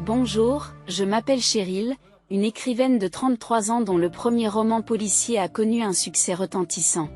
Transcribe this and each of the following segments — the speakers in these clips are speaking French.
Bonjour, je m'appelle Cheryl, une écrivaine de 33 ans dont le premier roman policier a connu un succès retentissant.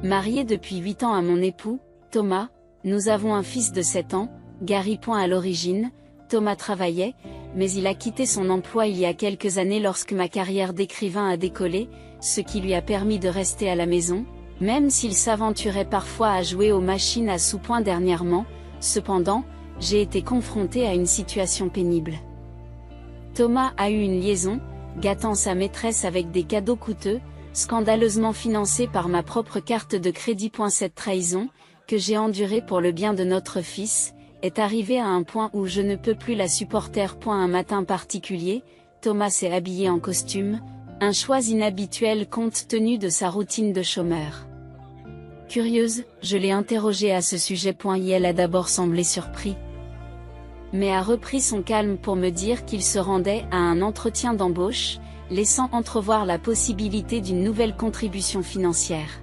Mariée depuis 8 ans à mon époux, Thomas, nous avons un fils de 7 ans, Gary. À l'origine, Thomas travaillait, mais il a quitté son emploi il y a quelques années lorsque ma carrière d'écrivain a décollé, ce qui lui a permis de rester à la maison, même s'il s'aventurait parfois à jouer aux machines à sous-point dernièrement. Cependant, j'ai été confrontée à une situation pénible. Thomas a eu une liaison, gâtant sa maîtresse avec des cadeaux coûteux, scandaleusement financés par ma propre carte de crédit. Cette trahison, que j'ai endurée pour le bien de notre fils, est arrivée à un point où je ne peux plus la supporter. Un matin particulier, Thomas s'est habillé en costume, un choix inhabituel compte tenu de sa routine de chômeur. Curieuse, je l'ai interrogé à ce sujet. Elle a d'abord semblé surpris, mais a repris son calme pour me dire qu'il se rendait à un entretien d'embauche, laissant entrevoir la possibilité d'une nouvelle contribution financière.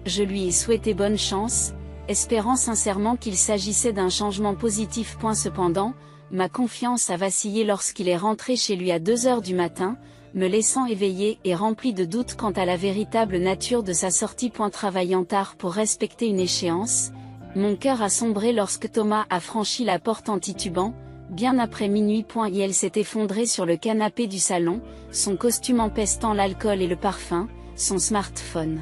Je lui ai souhaité bonne chance, espérant sincèrement qu'il s'agissait d'un changement positif. Cependant, ma confiance a vacillé lorsqu'il est rentré chez lui à 2 heures du matin, me laissant éveillé et rempli de doutes quant à la véritable nature de sa sortie. Travaillant tard pour respecter une échéance, mon cœur a sombré lorsque Thomas a franchi la porte en titubant, bien après minuit. Elle s'est effondrée sur le canapé du salon, son costume empestant l'alcool et le parfum, son smartphone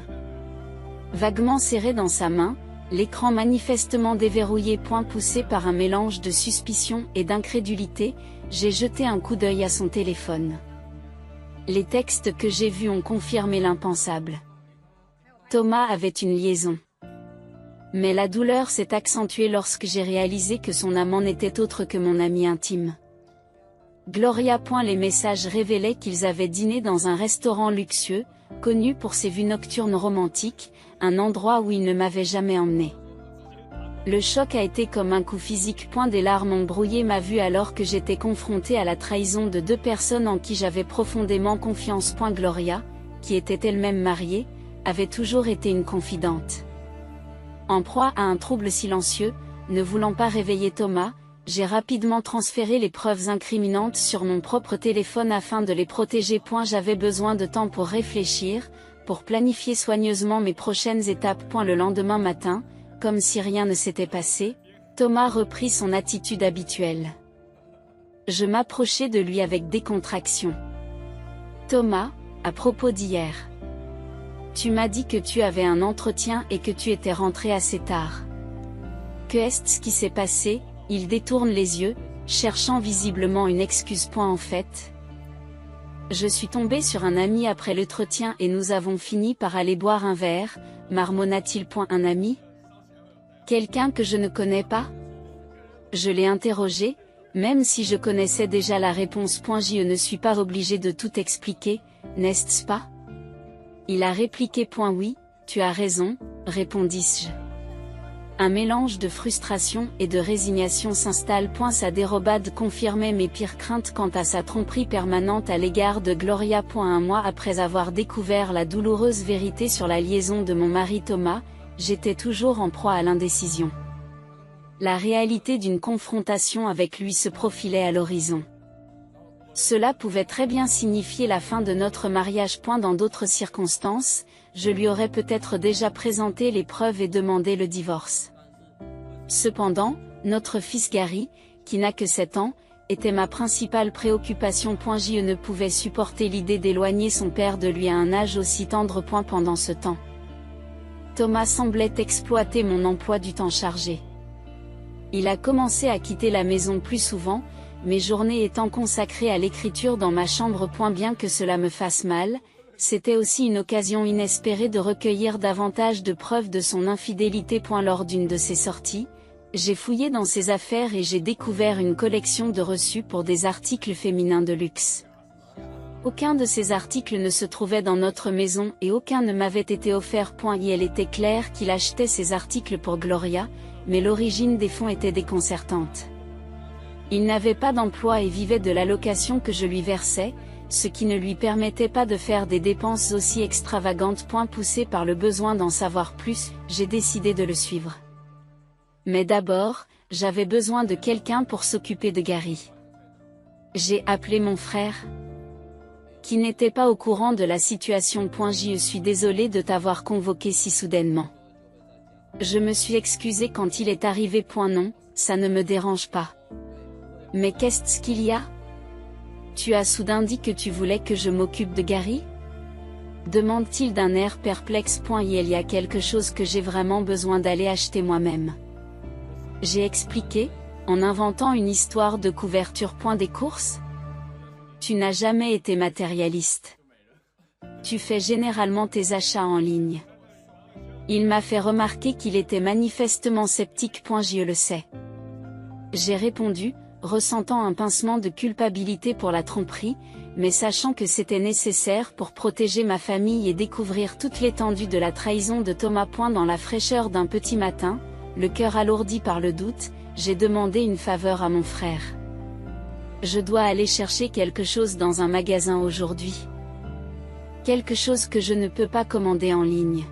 vaguement serré dans sa main, l'écran manifestement déverrouillé. Poussé par un mélange de suspicion et d'incrédulité, j'ai jeté un coup d'œil à son téléphone. Les textes que j'ai vus ont confirmé l'impensable. Thomas avait une liaison. Mais la douleur s'est accentuée lorsque j'ai réalisé que son amant n'était autre que mon ami intime. Gloria. Les messages révélaient qu'ils avaient dîné dans un restaurant luxueux, connu pour ses vues nocturnes romantiques, un endroit où il ne m'avait jamais emmené. Le choc a été comme un coup physique. Des larmes ont brouillé ma vue alors que j'étais confrontée à la trahison de 2 personnes en qui j'avais profondément confiance. Gloria, qui était elle-même mariée, avait toujours été une confidente. En proie à un trouble silencieux, ne voulant pas réveiller Thomas, j'ai rapidement transféré les preuves incriminantes sur mon propre téléphone afin de les protéger. J'avais besoin de temps pour réfléchir, pour planifier soigneusement mes prochaines étapes. Le lendemain matin, comme si rien ne s'était passé, Thomas reprit son attitude habituelle. Je m'approchai de lui avec décontraction. Thomas, à propos d'hier. Tu m'as dit que tu avais un entretien et que tu étais rentré assez tard. Qu'est-ce qui s'est passé? Il détourne les yeux, cherchant visiblement une excuse. En fait, je suis tombé sur un ami après l'entretien et nous avons fini par aller boire un verre, marmonna-t-il. Un ami? Quelqu'un que je ne connais pas? Je l'ai interrogé, même si je connaissais déjà la réponse. Je ne suis pas obligé de tout expliquer, n'est-ce pas? Il a répliqué. Oui, tu as raison, répondis-je. Un mélange de frustration et de résignation s'installe. Sa dérobade confirmait mes pires craintes quant à sa tromperie permanente à l'égard de Gloria. Un mois après avoir découvert la douloureuse vérité sur la liaison de mon mari Thomas, j'étais toujours en proie à l'indécision. La réalité d'une confrontation avec lui se profilait à l'horizon. Cela pouvait très bien signifier la fin de notre mariage. Dans d'autres circonstances, je lui aurais peut-être déjà présenté les preuves et demandé le divorce. Cependant, notre fils Gary, qui n'a que 7 ans, était ma principale préoccupation. Je ne pouvais supporter l'idée d'éloigner son père de lui à un âge aussi tendre. Pendant ce temps, Thomas semblait exploiter mon emploi du temps chargé. Il a commencé à quitter la maison plus souvent, mes journées étant consacrées à l'écriture dans ma chambre. Bien que cela me fasse mal, c'était aussi une occasion inespérée de recueillir davantage de preuves de son infidélité. Lors d'une de ses sorties, j'ai fouillé dans ses affaires et j'ai découvert une collection de reçus pour des articles féminins de luxe. Aucun de ces articles ne se trouvait dans notre maison et aucun ne m'avait été offert. Il était clair qu'il achetait ces articles pour Gloria, mais l'origine des fonds était déconcertante. Il n'avait pas d'emploi et vivait de l'allocation que je lui versais, ce qui ne lui permettait pas de faire des dépenses aussi extravagantes. Poussé par le besoin d'en savoir plus, j'ai décidé de le suivre. Mais d'abord, j'avais besoin de quelqu'un pour s'occuper de Gary. J'ai appelé mon frère, qui n'était pas au courant de la situation. Je suis désolée de t'avoir convoqué si soudainement. Je me suis excusée quand il est arrivé. Non, ça ne me dérange pas. Mais qu'est-ce qu'il y a? Tu as soudain dit que tu voulais que je m'occupe de Gary? Demande-t-il d'un air perplexe. Il y a quelque chose que j'ai vraiment besoin d'aller acheter moi-même. J'ai expliqué, en inventant une histoire de couverture. Des courses? Tu n'as jamais été matérialiste. Tu fais généralement tes achats en ligne. Il m'a fait remarquer qu'il était manifestement sceptique. Je le sais. J'ai répondu, ressentant un pincement de culpabilité pour la tromperie, mais sachant que c'était nécessaire pour protéger ma famille et découvrir toute l'étendue de la trahison de Thomas. Dans la fraîcheur d'un petit matin, le cœur alourdi par le doute, j'ai demandé une faveur à mon frère. Je dois aller chercher quelque chose dans un magasin aujourd'hui. Quelque chose que je ne peux pas commander en ligne.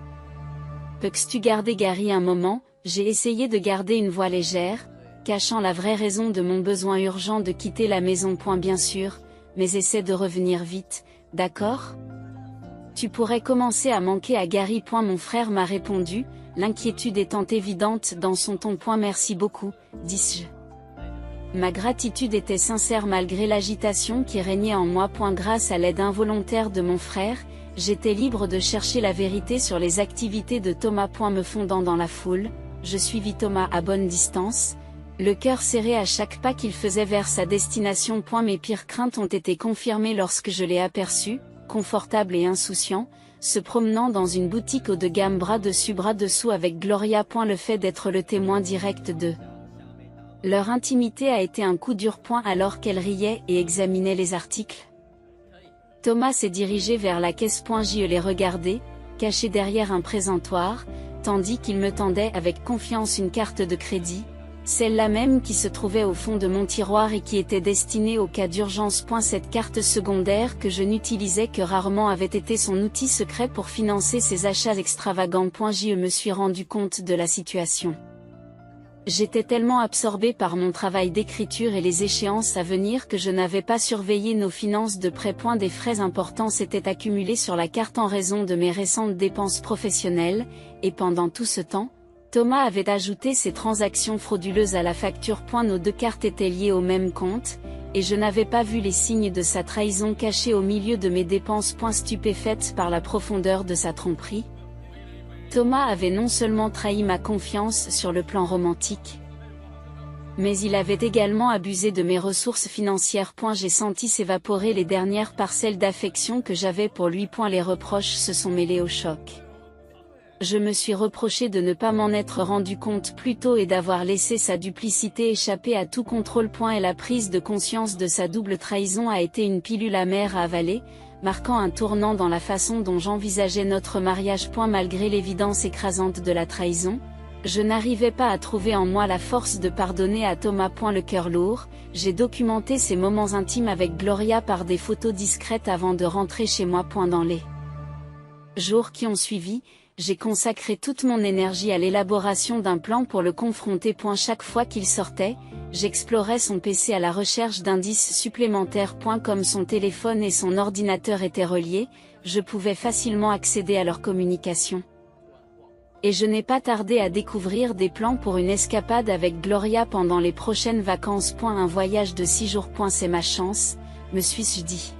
Peux-tu garder Gary un moment? J'ai essayé de garder une voix légère, cachant la vraie raison de mon besoin urgent de quitter la maison. Bien sûr, mais essaie de revenir vite, d'accord? Tu pourrais commencer à manquer à Gary. Mon frère m'a répondu, l'inquiétude étant évidente dans son ton. Merci beaucoup, dis-je. Ma gratitude était sincère malgré l'agitation qui régnait en moi. Grâce à l'aide involontaire de mon frère, j'étais libre de chercher la vérité sur les activités de Thomas. Me fondant dans la foule, je suivis Thomas à bonne distance, le cœur serré à chaque pas qu'il faisait vers sa destination. Mes pires craintes ont été confirmées lorsque je l'ai aperçu, confortable et insouciant, se promenant dans une boutique haut de gamme bras dessus bras dessous avec Gloria. Le fait d'être le témoin direct de leur intimité a été un coup dur. Alors qu'elle riait et examinait les articles. Thomas s'est dirigé vers la caisse. Je l'ai regardé, caché derrière un présentoir, tandis qu'il me tendait avec confiance une carte de crédit, celle-là même qui se trouvait au fond de mon tiroir et qui était destinée au cas d'urgence. Cette carte secondaire que je n'utilisais que rarement avait été son outil secret pour financer ses achats extravagants. Je me suis rendu compte de la situation. J'étais tellement absorbé par mon travail d'écriture et les échéances à venir que je n'avais pas surveillé nos finances de près. Des frais importants s'étaient accumulés sur la carte en raison de mes récentes dépenses professionnelles, et pendant tout ce temps, Thomas avait ajouté ses transactions frauduleuses à la facture. Nos deux cartes étaient liées au même compte, et je n'avais pas vu les signes de sa trahison cachés au milieu de mes dépenses. Stupéfaite par la profondeur de sa tromperie, Thomas avait non seulement trahi ma confiance sur le plan romantique, mais il avait également abusé de mes ressources financières. J'ai senti s'évaporer les dernières parcelles d'affection que j'avais pour lui. Les reproches se sont mêlés au choc. Je me suis reproché de ne pas m'en être rendu compte plus tôt et d'avoir laissé sa duplicité échapper à tout contrôle. Et la prise de conscience de sa double trahison a été une pilule amère à avaler, marquant un tournant dans la façon dont j'envisageais notre mariage. Malgré l'évidence écrasante de la trahison, je n'arrivais pas à trouver en moi la force de pardonner à Thomas. Le cœur lourd, j'ai documenté ces moments intimes avec Gloria par des photos discrètes avant de rentrer chez moi. Dans les jours qui ont suivi, j'ai consacré toute mon énergie à l'élaboration d'un plan pour le confronter. Chaque fois qu'il sortait, j'explorais son PC à la recherche d'indices supplémentaires. Comme son téléphone et son ordinateur étaient reliés, je pouvais facilement accéder à leur communication. Et je n'ai pas tardé à découvrir des plans pour une escapade avec Gloria pendant les prochaines vacances. Un voyage de 6 jours. C'est ma chance, me suis-je dit.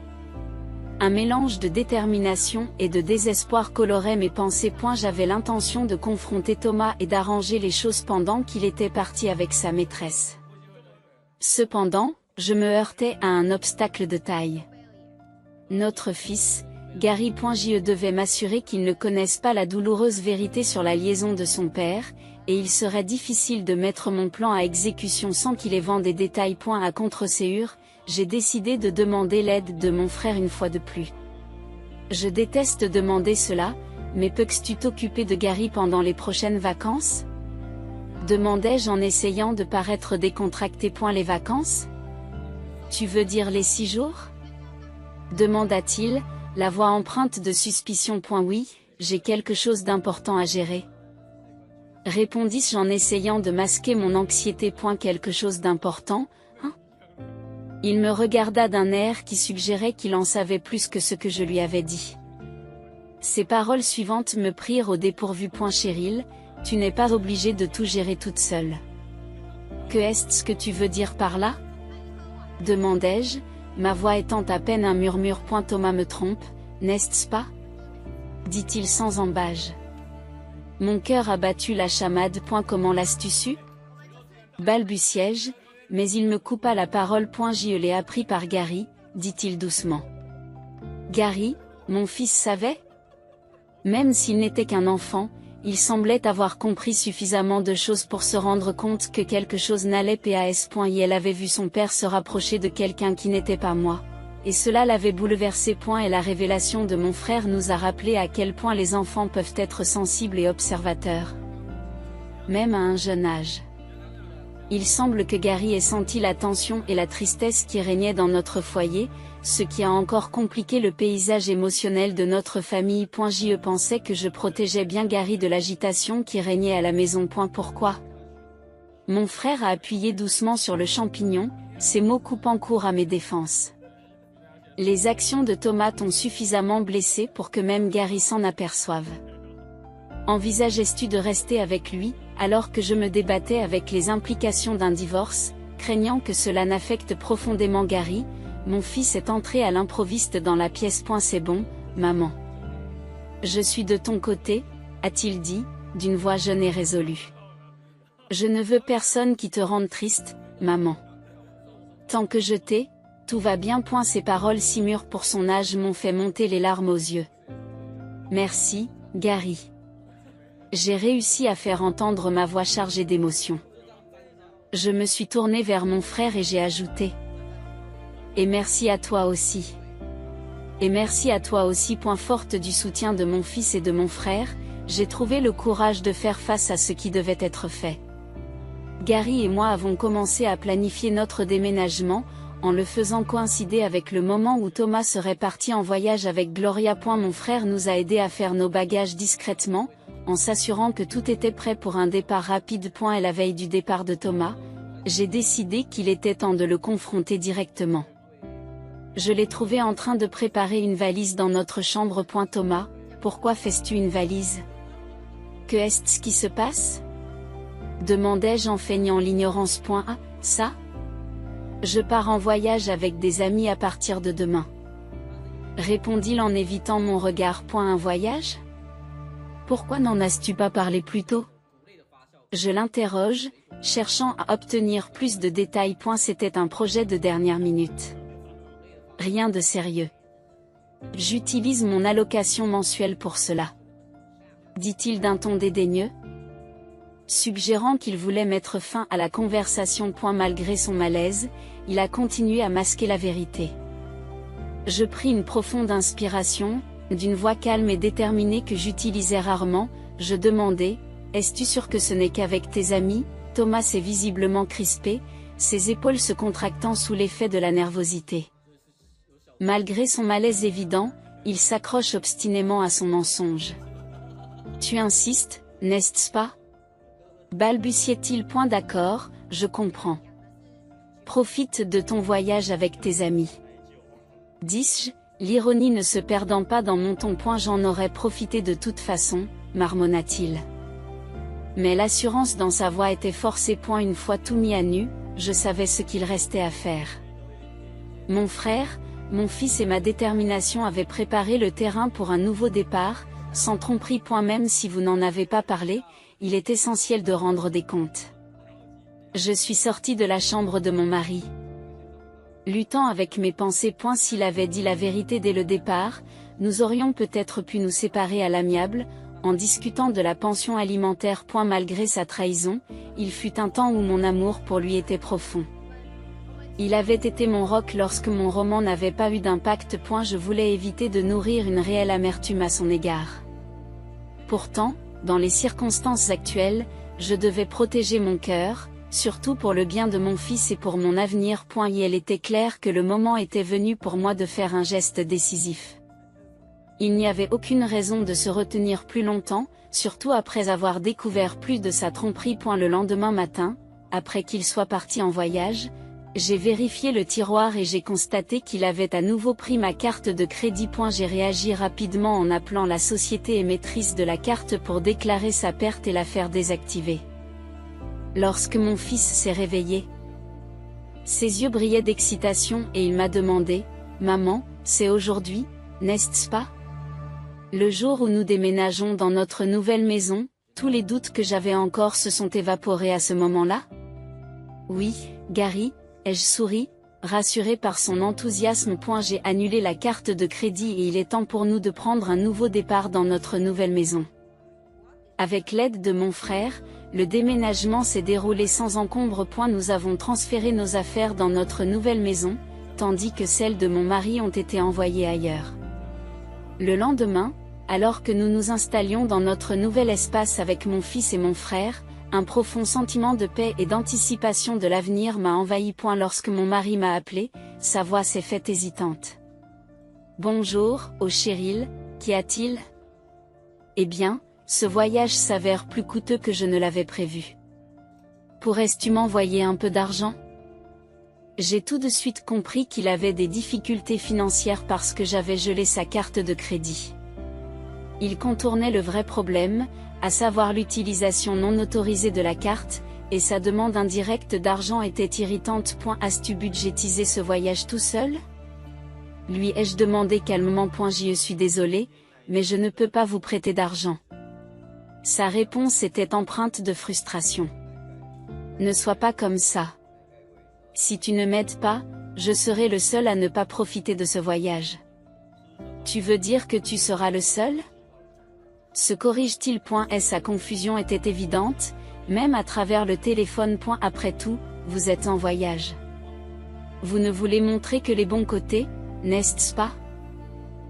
Un mélange de détermination et de désespoir colorait mes pensées. J'avais l'intention de confronter Thomas et d'arranger les choses pendant qu'il était parti avec sa maîtresse. Cependant, je me heurtais à un obstacle de taille. Notre fils, Gary. Je devais m'assurer qu'il ne connaisse pas la douloureuse vérité sur la liaison de son père, et il serait difficile de mettre mon plan à exécution sans qu'il ait vent des détails. À contre-séure, j'ai décidé de demander l'aide de mon frère une fois de plus. Je déteste demander cela, mais peux-tu t'occuper de Gary pendant les prochaines vacances? Demandai-je en essayant de paraître décontracté. Les vacances? Tu veux dire les 6 jours? Demanda-t-il, la voix empreinte de suspicion. Oui, j'ai quelque chose d'important à gérer. Répondis-je en essayant de masquer mon anxiété. Quelque chose d'important, hein? Il me regarda d'un air qui suggérait qu'il en savait plus que ce que je lui avais dit. Ces paroles suivantes me prirent au dépourvu. Cheryl, tu n'es pas obligée de tout gérer toute seule. Que est-ce que tu veux dire par là? Demandai-je, ma voix étant à peine un murmure. Thomas me trompe, n'est-ce pas? Dit-il sans embâge. Mon cœur a battu la chamade. Comment l'as-tu su? Balbutiai-je, mais il me coupa la parole. Je l'ai appris par Gary, dit-il doucement. Gary, mon fils savait? Même s'il n'était qu'un enfant, il semblait avoir compris suffisamment de choses pour se rendre compte que quelque chose n'allait pas. Elle avait vu son père se rapprocher de quelqu'un qui n'était pas moi. Et cela l'avait bouleversé. Et la révélation de mon frère nous a rappelé à quel point les enfants peuvent être sensibles et observateurs. Même à un jeune âge. Il semble que Gary ait senti la tension et la tristesse qui régnaient dans notre foyer, ce qui a encore compliqué le paysage émotionnel de notre famille. Je pensais que je protégeais bien Gary de l'agitation qui régnait à la maison. Pourquoi? Mon frère a appuyé doucement sur le champignon, ses mots coupant court à mes défenses. Les actions de Thomas t'ont suffisamment blessé pour que même Gary s'en aperçoive. Envisageais-tu de rester avec lui, alors que je me débattais avec les implications d'un divorce, craignant que cela n'affecte profondément Gary? Mon fils est entré à l'improviste dans la pièce. C'est bon, maman. Je suis de ton côté, a-t-il dit, d'une voix jeune et résolue. Je ne veux personne qui te rende triste, maman. Tant que je t'ai, tout va bien. Ces paroles si mûres pour son âge m'ont fait monter les larmes aux yeux. Merci, Gary. J'ai réussi à faire entendre ma voix chargée d'émotion. Je me suis tournée vers mon frère et j'ai ajouté. Et merci à toi aussi. Et merci à toi aussi. Forte du soutien de mon fils et de mon frère, j'ai trouvé le courage de faire face à ce qui devait être fait. Gary et moi avons commencé à planifier notre déménagement, en le faisant coïncider avec le moment où Thomas serait parti en voyage avec Gloria. Mon frère nous a aidés à faire nos bagages discrètement, en s'assurant que tout était prêt pour un départ rapide. Et la veille du départ de Thomas, j'ai décidé qu'il était temps de le confronter directement. Je l'ai trouvé en train de préparer une valise dans notre chambre. Thomas, pourquoi fais-tu une valise? Que est-ce qui se passe? Demandai-je en feignant l'ignorance. Ah, ça? Je pars en voyage avec des amis à partir de demain. Répondit-il en évitant mon regard. Un voyage? Pourquoi n'en as-tu pas parlé plus tôt? Je l'interroge, cherchant à obtenir plus de détails. C'était un projet de dernière minute. Rien de sérieux. J'utilise mon allocation mensuelle pour cela. Dit-il d'un ton dédaigneux, suggérant qu'il voulait mettre fin à la conversation. Malgré son malaise, il a continué à masquer la vérité. Je pris une profonde inspiration, d'une voix calme et déterminée que j'utilisais rarement, je demandai, es-tu sûr que ce n'est qu'avec tes amis? Thomas s'est visiblement crispé, ses épaules se contractant sous l'effet de la nervosité. Malgré son malaise évident, il s'accroche obstinément à son mensonge. Tu insistes, n'est-ce pas? Balbutiait-il. D'accord, je comprends. Profite de ton voyage avec tes amis. Dis-je, l'ironie ne se perdant pas dans mon ton. J'en aurais profité de toute façon, marmonna-t-il. Mais l'assurance dans sa voix était forcée. Une fois tout mis à nu, je savais ce qu'il restait à faire. Mon frère, mon fils et ma détermination avaient préparé le terrain pour un nouveau départ, sans tromperie. Même si vous n'en avez pas parlé, il est essentiel de rendre des comptes. Je suis sortie de la chambre de mon mari. Luttant avec mes pensées. S'il avait dit la vérité dès le départ, nous aurions peut-être pu nous séparer à l'amiable, en discutant de la pension alimentaire. Malgré sa trahison, il fut un temps où mon amour pour lui était profond. Il avait été mon roc lorsque mon roman n'avait pas eu d'impact. Je voulais éviter de nourrir une réelle amertume à son égard. Pourtant, dans les circonstances actuelles, je devais protéger mon cœur, surtout pour le bien de mon fils et pour mon avenir. Il était clair que le moment était venu pour moi de faire un geste décisif. Il n'y avait aucune raison de se retenir plus longtemps, surtout après avoir découvert plus de sa tromperie. Le lendemain matin, après qu'il soit parti en voyage, j'ai vérifié le tiroir et j'ai constaté qu'il avait à nouveau pris ma carte de crédit. J'ai réagi rapidement en appelant la société émettrice de la carte pour déclarer sa perte et la faire désactiver. Lorsque mon fils s'est réveillé, ses yeux brillaient d'excitation et il m'a demandé « Maman, c'est aujourd'hui, n'est-ce pas ? Le jour où nous déménageons dans notre nouvelle maison ?» Tous les doutes que j'avais encore se sont évaporés à ce moment-là. « Oui, Gary », ai-je souri, rassuré par son enthousiasme. J'ai annulé la carte de crédit et il est temps pour nous de prendre un nouveau départ dans notre nouvelle maison. Avec l'aide de mon frère, le déménagement s'est déroulé sans encombre. Nous avons transféré nos affaires dans notre nouvelle maison, tandis que celles de mon mari ont été envoyées ailleurs. Le lendemain, alors que nous nous installions dans notre nouvel espace avec mon fils et mon frère, un profond sentiment de paix et d'anticipation de l'avenir m'a envahi. Lorsque mon mari m'a appelé, sa voix s'est faite hésitante. « Bonjour, oh Cheryl, qu'y a-t-il ? » Eh bien, ce voyage s'avère plus coûteux que je ne l'avais prévu. Pourrais-tu m'envoyer un peu d'argent ? J'ai tout de suite compris qu'il avait des difficultés financières parce que j'avais gelé sa carte de crédit. Il contournait le vrai problème, à savoir l'utilisation non autorisée de la carte, et sa demande indirecte d'argent était irritante. As-tu budgétisé ce voyage tout seul ? Lui ai-je demandé calmement. Je suis désolé, mais je ne peux pas vous prêter d'argent. Sa réponse était empreinte de frustration. Ne sois pas comme ça. Si tu ne m'aides pas, je serai le seul à ne pas profiter de ce voyage. Tu veux dire que tu seras le seul ? Se corrige-t-il ? Sa confusion était évidente, même à travers le téléphone. Après tout, vous êtes en voyage. Vous ne voulez montrer que les bons côtés, n'est-ce pas ?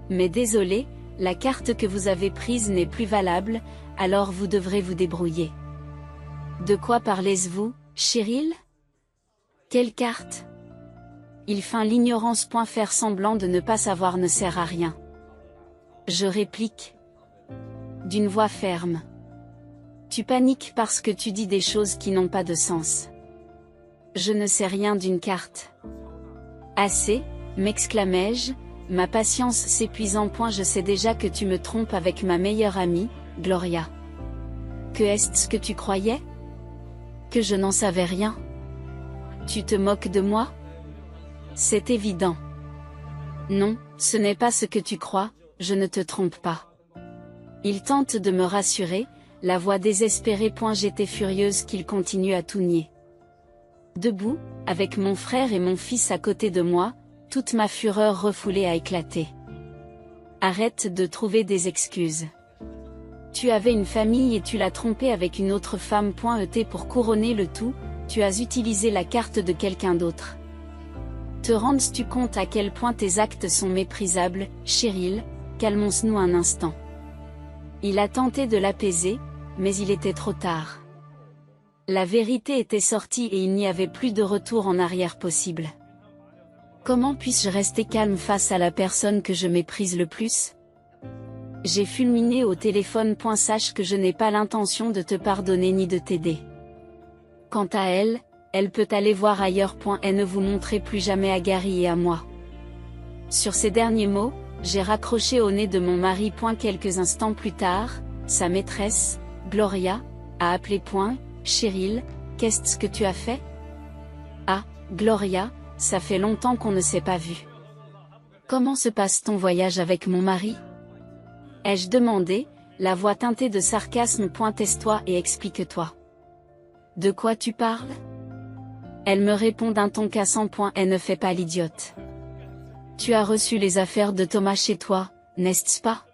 Mais désolé, la carte que vous avez prise n'est plus valable, alors vous devrez vous débrouiller. De quoi parlez-vous, Cheryl ? Quelle carte ? Il feint l'ignorance. Faire semblant de ne pas savoir ne sert à rien. Je réplique. D'une voix ferme. Tu paniques parce que tu dis des choses qui n'ont pas de sens. Je ne sais rien d'une carte. Assez, m'exclamai-je, ma patience s'épuisant. Je sais déjà que tu me trompes avec ma meilleure amie, Gloria. Que est-ce que tu croyais ? Que je n'en savais rien ? Tu te moques de moi ? C'est évident. Non, ce n'est pas ce que tu crois, je ne te trompe pas. Il tente de me rassurer, la voix désespérée. J'étais furieuse qu'il continue à tout nier. Debout, avec mon frère et mon fils à côté de moi, toute ma fureur refoulée a éclaté. Arrête de trouver des excuses. Tu avais une famille et tu l'as trompée avec une autre femme. Pour couronner le tout, tu as utilisé la carte de quelqu'un d'autre. Te rends-tu compte à quel point tes actes sont méprisables, Cheryl ? Calmons-nous un instant. Il a tenté de l'apaiser, mais il était trop tard. La vérité était sortie et il n'y avait plus de retour en arrière possible. Comment puis-je rester calme face à la personne que je méprise le plus ? J'ai fulminé au téléphone. Sache que je n'ai pas l'intention de te pardonner ni de t'aider. Quant à elle, elle peut aller voir ailleurs. Et ne vous montrez plus jamais à Gary et à moi. Sur ces derniers mots, j'ai raccroché au nez de mon mari. Quelques instants plus tard, sa maîtresse, Gloria, a appelé. Cheryl, qu'est-ce que tu as fait ? Ah, Gloria, ça fait longtemps qu'on ne s'est pas vu. Comment se passe ton voyage avec mon mari ? Ai-je demandé, la voix teintée de sarcasme. Tais-toi et explique-toi. De quoi tu parles ? Elle me répond d'un ton cassant. Et ne fais pas l'idiote. Tu as reçu les affaires de Thomas chez toi, n'est-ce pas ?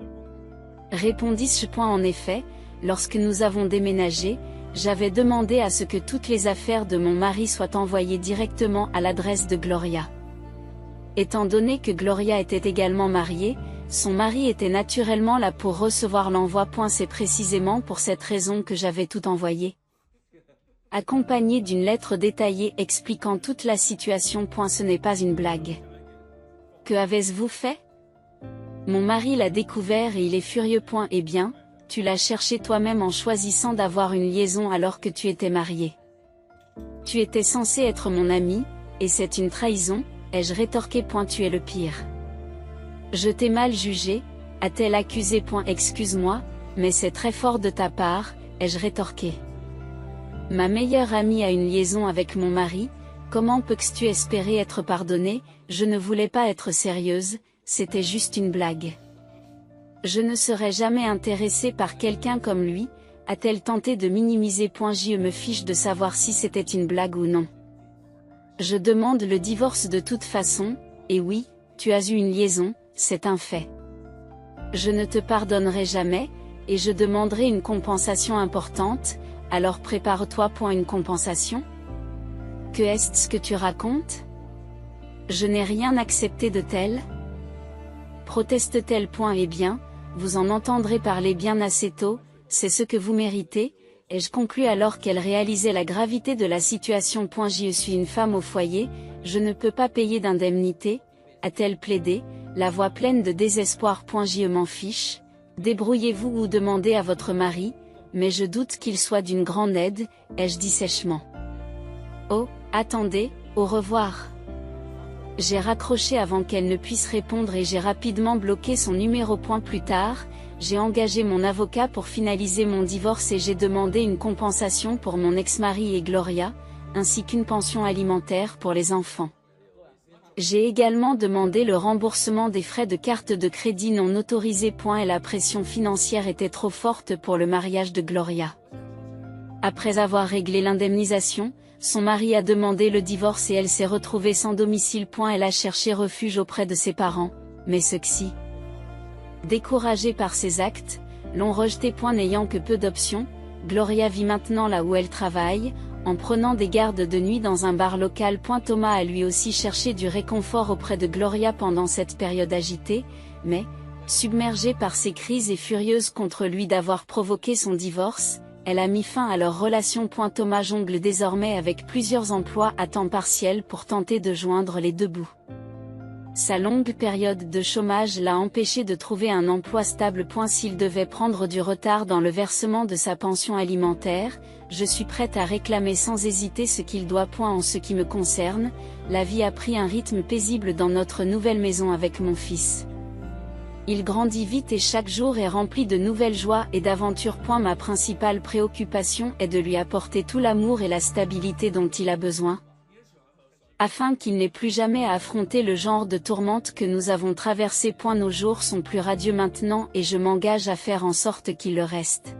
Répondis-je. En effet, lorsque nous avons déménagé, j'avais demandé à ce que toutes les affaires de mon mari soient envoyées directement à l'adresse de Gloria. Étant donné que Gloria était également mariée, son mari était naturellement là pour recevoir l'envoi. C'est précisément pour cette raison que j'avais tout envoyé. Accompagné d'une lettre détaillée expliquant toute la situation. Ce n'est pas une blague. Que avez-vous fait ? Mon mari l'a découvert et il est furieux. Eh bien, tu l'as cherché toi-même en choisissant d'avoir une liaison alors que tu étais marié. Tu étais censé être mon ami, et c'est une trahison, ai-je rétorqué. Tu es le pire. Je t'ai mal jugé, a-t-elle accusé. Excuse-moi, mais c'est très fort de ta part, ai-je rétorqué. Ma meilleure amie a une liaison avec mon mari, comment peux-tu espérer être pardonnée? Je ne voulais pas être sérieuse, c'était juste une blague. Je ne serais jamais intéressée par quelqu'un comme lui, a-t-elle tenté de minimiser. Je me fiche de savoir si c'était une blague ou non. Je demande le divorce de toute façon, et oui, tu as eu une liaison, c'est un fait. Je ne te pardonnerai jamais, et je demanderai une compensation importante, alors prépare-toi. Une compensation? Que est-ce que tu racontes? Je n'ai rien accepté de tel. Proteste-t-elle? Eh bien, vous en entendrez parler bien assez tôt, c'est ce que vous méritez, et je conclus alors qu'elle réalisait la gravité de la situation. Je suis une femme au foyer, je ne peux pas payer d'indemnité, a-t-elle plaidé, la voix pleine de désespoir. Je m'en fiche, débrouillez-vous ou demandez à votre mari, mais je doute qu'il soit d'une grande aide, ai-je dit sèchement. Oh, attendez, au revoir. J'ai raccroché avant qu'elle ne puisse répondre et j'ai rapidement bloqué son numéro. Plus tard, j'ai engagé mon avocat pour finaliser mon divorce et j'ai demandé une compensation pour mon ex-mari et Gloria, ainsi qu'une pension alimentaire pour les enfants. J'ai également demandé le remboursement des frais de carte de crédit non autorisés. Et la pression financière était trop forte pour le mariage de Gloria. Après avoir réglé l'indemnisation, son mari a demandé le divorce et elle s'est retrouvée sans domicile. Elle a cherché refuge auprès de ses parents, mais ceux-ci, découragés par ses actes, l'ont rejeté. N'ayant que peu d'options, Gloria vit maintenant là où elle travaille, en prenant des gardes de nuit dans un bar local. Thomas a lui aussi cherché du réconfort auprès de Gloria pendant cette période agitée, mais, submergée par ses crises et furieuse contre lui d'avoir provoqué son divorce, elle a mis fin à leur relation. Thomas jongle désormais avec plusieurs emplois à temps partiel pour tenter de joindre les deux bouts. Sa longue période de chômage l'a empêché de trouver un emploi stable. S'il devait prendre du retard dans le versement de sa pension alimentaire, je suis prête à réclamer sans hésiter ce qu'il doit. En ce qui me concerne, la vie a pris un rythme paisible dans notre nouvelle maison avec mon fils. Il grandit vite et chaque jour est rempli de nouvelles joies et d'aventures. Ma principale préoccupation est de lui apporter tout l'amour et la stabilité dont il a besoin, afin qu'il n'ait plus jamais à affronter le genre de tourmente que nous avons traversé. Nos jours sont plus radieux maintenant et je m'engage à faire en sorte qu'il le reste.